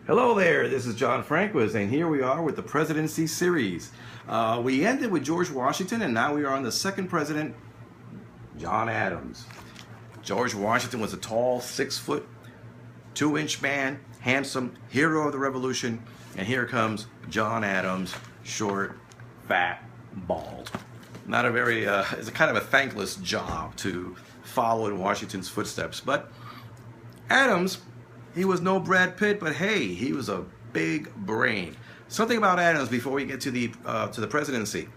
Hello there, this is John Franquez, and here we are with the Presidency series. We ended with George Washington, and now we are on the second president, John Adams. George Washington was a tall, 6-foot, 2-inch man, handsome, hero of the Revolution, and here comes John Adams, short, fat, bald. Not a very, it's a kind of a thankless job to follow in Washington's footsteps, but Adams, he was no Brad Pitt, but hey, he was a big brain. Something about Adams before we get to the presidency.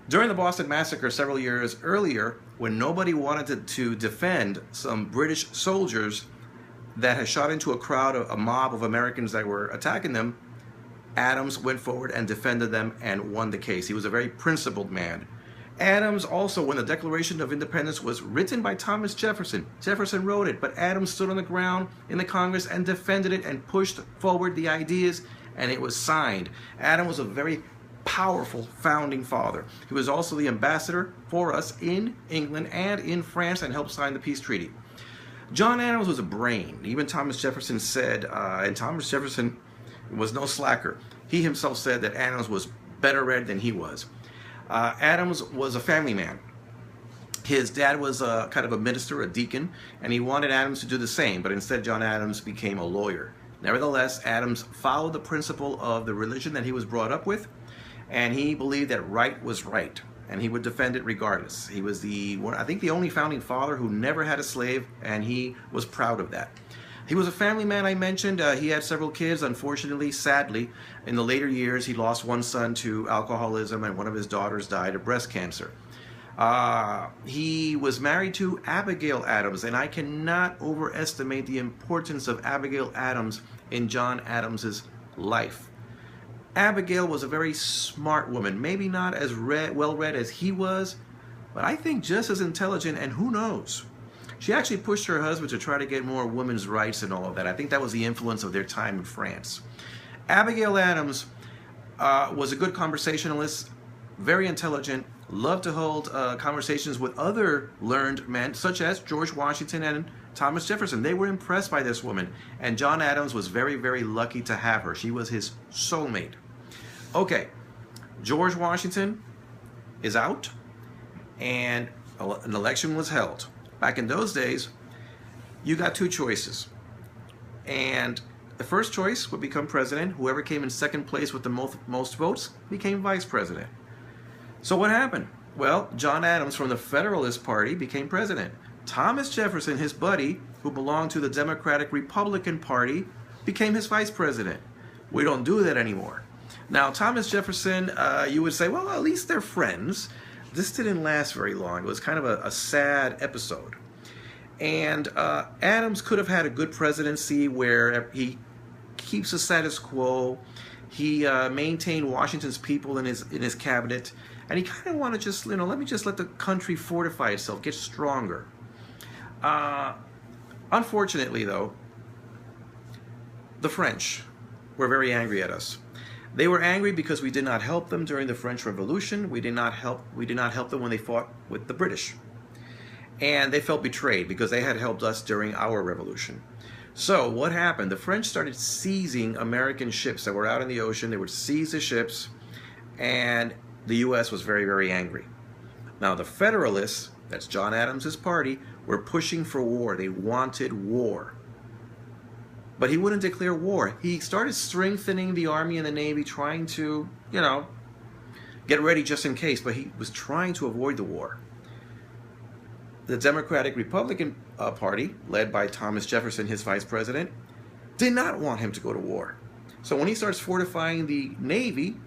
During the Boston Massacre several years earlier, when nobody wanted to defend some British soldiers that had shot into a mob of Americans that were attacking them, Adams went forward and defended them and won the case. He was a very principled man. Adams also, when the Declaration of Independence was written by Thomas Jefferson, Jefferson wrote it, but Adams stood on the ground in the Congress and defended it and pushed forward the ideas, and it was signed. Adams was a very powerful founding father. He was also the ambassador for us in England and in France and helped sign the peace treaty. John Adams was a brain. Even Thomas Jefferson said, and Thomas Jefferson was no slacker. He himself said that Adams was better read than he was. Adams was a family man. His dad was kind of a minister, a deacon, and he wanted Adams to do the same, but instead John Adams became a lawyer. Nevertheless, Adams followed the principle of the religion that he was brought up with, and he believed that right was right, and he would defend it regardless. He was I think the only founding father who never had a slave, and he was proud of that. He was a family man, I mentioned. He had several kids. Unfortunately, sadly, in the later years, he lost one son to alcoholism, and one of his daughters died of breast cancer. He was married to Abigail Adams, and I cannot overestimate the importance of Abigail Adams in John Adams's life. Abigail was a very smart woman, maybe not as well-read as he was, but I think just as intelligent, and who knows? She actually pushed her husband to try to get more women's rights and all of that. I think that was the influence of their time in France. Abigail Adams was a good conversationalist, very intelligent, loved to hold conversations with other learned men, such as George Washington and Thomas Jefferson. They were impressed by this woman, and John Adams was very, very lucky to have her. She was his soulmate. Okay, George Washington is out, and an election was held. Back in those days, you got two choices. And the first choice would become president. Whoever came in second place with the most votes became vice president. So what happened? Well, John Adams from the Federalist Party became president. Thomas Jefferson, his buddy, who belonged to the Democratic Republican Party, became his vice president. We don't do that anymore. Now, Thomas Jefferson, you would say, well, at least they're friends. This didn't last very long. It was kind of a sad episode. And Adams could have had a good presidency where he keeps the status quo. He maintained Washington's people in his cabinet. And he kind of wanted to just, let me just let the country fortify itself, get stronger. Unfortunately, though, the French were very angry at us. They were angry because we did not help them during the French Revolution. We did not help them when they fought with the British. And they felt betrayed because they had helped us during our revolution. So what happened? The French started seizing American ships that were out in the ocean. They would seize the ships, and the U.S. was very, very angry. Now the Federalists, that's John Adams's party, were pushing for war. They wanted war. But he wouldn't declare war. He started strengthening the Army and the Navy, trying to, get ready just in case, but he was trying to avoid the war. The Democratic Republican Party, led by Thomas Jefferson, his vice president, did not want him to go to war. So when he starts fortifying the Navy,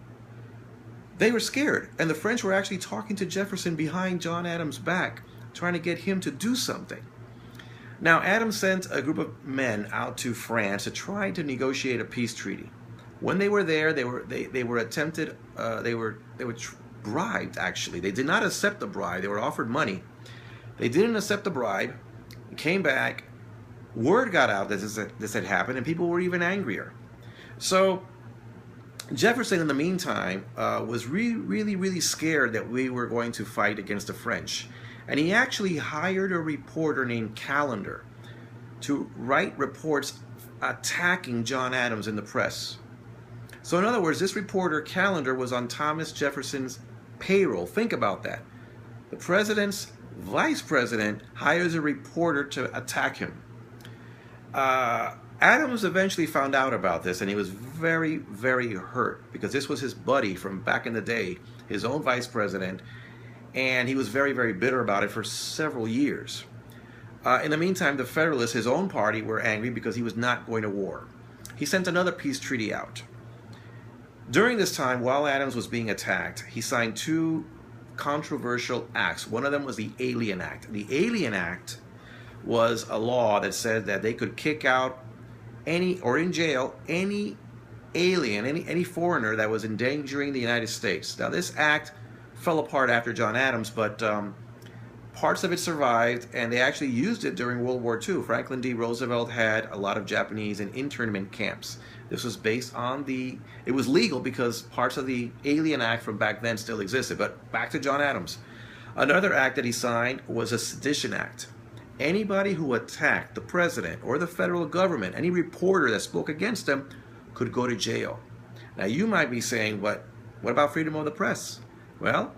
they were scared. And the French were actually talking to Jefferson behind John Adams' back, trying to get him to do something. Now, Adams sent a group of men out to France to try to negotiate a peace treaty. When they were there, they were bribed, actually. They did not accept the bribe. They were offered money. They didn't accept the bribe, came back, word got out that this had happened, and people were even angrier. So Jefferson, in the meantime, was really scared that we were going to fight against the French. And he actually hired a reporter named Callender to write reports attacking John Adams in the press. So in other words, this reporter Callender was on Thomas Jefferson's payroll. Think about that. The president's vice president hires a reporter to attack him. Adams eventually found out about this, and he was very, very hurt because this was his buddy from back in the day, his own vice president, and he was very, very bitter about it for several years. In the meantime, the Federalists, his own party, were angry because he was not going to war. He sent another peace treaty out. During this time, while Adams was being attacked, he signed two controversial acts. One of them was the Alien Act. The Alien Act was a law that said that they could kick out any, or in jail, any alien, any foreigner that was endangering the United States. Now, this act fell apart after John Adams, but parts of it survived, and they actually used it during World War II. Franklin D. Roosevelt had a lot of Japanese in internment camps. This was based on it was legal because parts of the Alien Act from back then still existed. But back to John Adams. Another act that he signed was a Sedition Act. Anybody who attacked the president or the federal government, any reporter that spoke against them, could go to jail. Now you might be saying, what about freedom of the press? Well,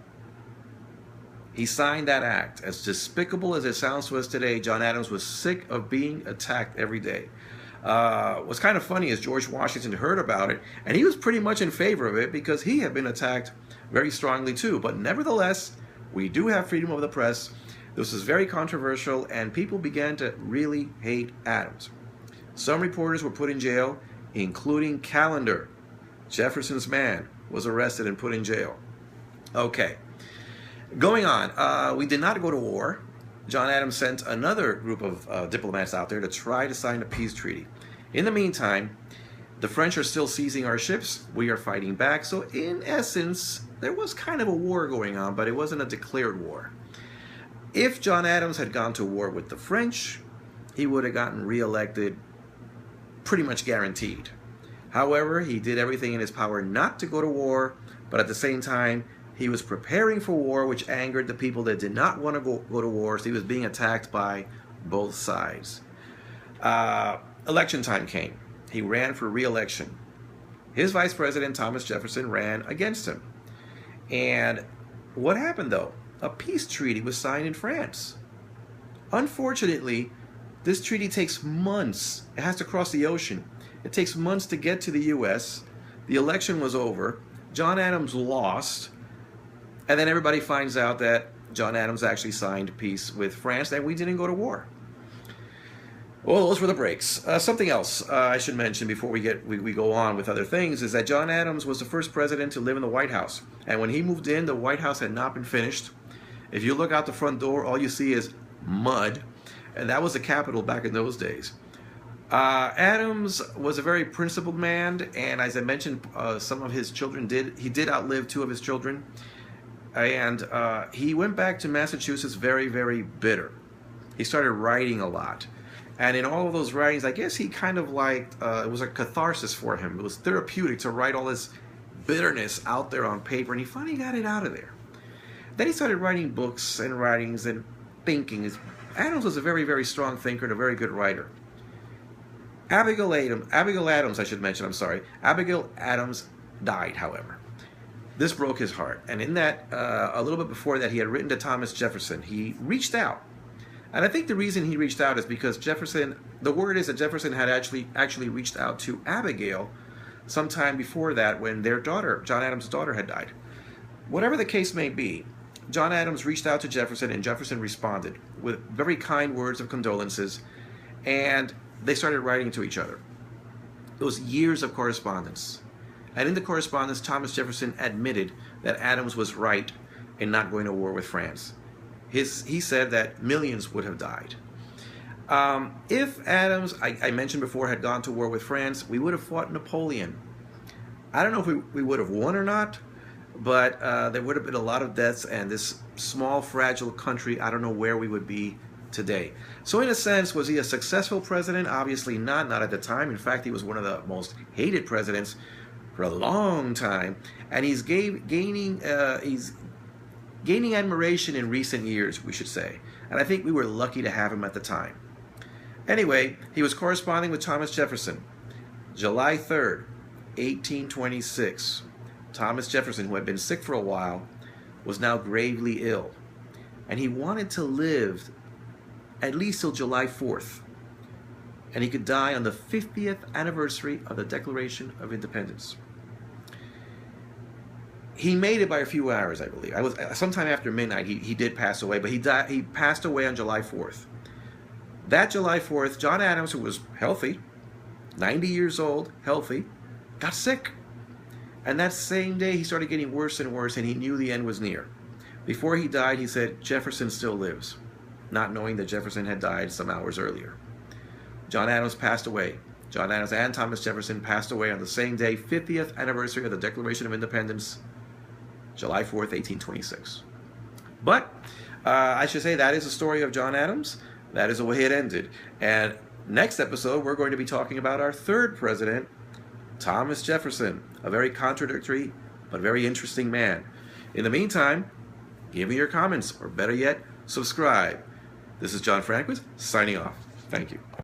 he signed that act. As despicable as it sounds to us today, John Adams was sick of being attacked every day. What's kind of funny is George Washington heard about it, and he was pretty much in favor of it because he had been attacked very strongly too. But nevertheless, we do have freedom of the press. This was very controversial, and people began to really hate Adams. Some reporters were put in jail, including Callender, Jefferson's man, was arrested and put in jail. Okay, going on, we did not go to war. John Adams sent another group of diplomats out there to try to sign a peace treaty. In the meantime, the French are still seizing our ships. We are fighting back. So in essence, there was kind of a war going on, but it wasn't a declared war. If John Adams had gone to war with the French, he would have gotten reelected pretty much guaranteed. However, he did everything in his power not to go to war, but at the same time, he was preparing for war, which angered the people that did not want to go to war, so he was being attacked by both sides. Election time came. He ran for re-election. His vice president, Thomas Jefferson, ran against him. And what happened, though? A peace treaty was signed in France. Unfortunately, this treaty takes months. It has to cross the ocean. It takes months to get to the U.S. The election was over. John Adams lost. And then everybody finds out that John Adams actually signed peace with France, and we didn't go to war. Well, those were the breaks. Something else I should mention before we go on with other things is that John Adams was the first president to live in the White House. And when he moved in, the White House had not been finished. If you look out the front door, all you see is mud. And that was the Capitol back in those days. Adams was a very principled man, and as I mentioned, some of his children he did outlive two of his children. And he went back to Massachusetts very, very bitter. He started writing a lot. And in all of those writings, I guess he kind of liked, it was a catharsis for him. It was therapeutic to write all this bitterness out there on paper, and he finally got it out of there. Then he started writing books and writings and thinking. Adams was a very, very strong thinker and a very good writer. Abigail Adams, I should mention, I'm sorry. Abigail Adams died, however. This broke his heart. And in that, a little bit before that, he had written to Thomas Jefferson. He reached out. And I think the reason he reached out is because Jefferson, the word is that Jefferson had actually reached out to Abigail sometime before that when their daughter, John Adams' daughter, had died. Whatever the case may be, John Adams reached out to Jefferson, and Jefferson responded with very kind words of condolences, and they started writing to each other. It was years of correspondence. And in the correspondence, Thomas Jefferson admitted that Adams was right in not going to war with France. He said that millions would have died. If Adams, I mentioned before, had gone to war with France, we would have fought Napoleon. I don't know if we would have won or not, but there would have been a lot of deaths, and this small, fragile country, I don't know where we would be today. So in a sense, was he a successful president? Obviously not at the time. In fact, he was one of the most hated presidents for a long time, and he's gaining admiration in recent years, we should say. And I think we were lucky to have him at the time. Anyway, he was corresponding with Thomas Jefferson. July 3rd, 1826. Thomas Jefferson, who had been sick for a while, was now gravely ill. And he wanted to live at least till July 4th. And he could die on the 50th anniversary of the Declaration of Independence. He made it by a few hours, I believe. Sometime after midnight, he did pass away, but he passed away on July 4th. That July 4th, John Adams, who was healthy, 90 years old, healthy, got sick. And that same day, he started getting worse and worse, and he knew the end was near. Before he died, he said, "Jefferson still lives," not knowing that Jefferson had died some hours earlier. John Adams passed away. John Adams and Thomas Jefferson passed away on the same day, 50th anniversary of the Declaration of Independence, July 4th, 1826. But I should say that is the story of John Adams. That is the way it ended. And next episode, we're going to be talking about our third president, Thomas Jefferson, a very contradictory but very interesting man. In the meantime, give me your comments, or better yet, subscribe. This is John Franquez, signing off. Thank you.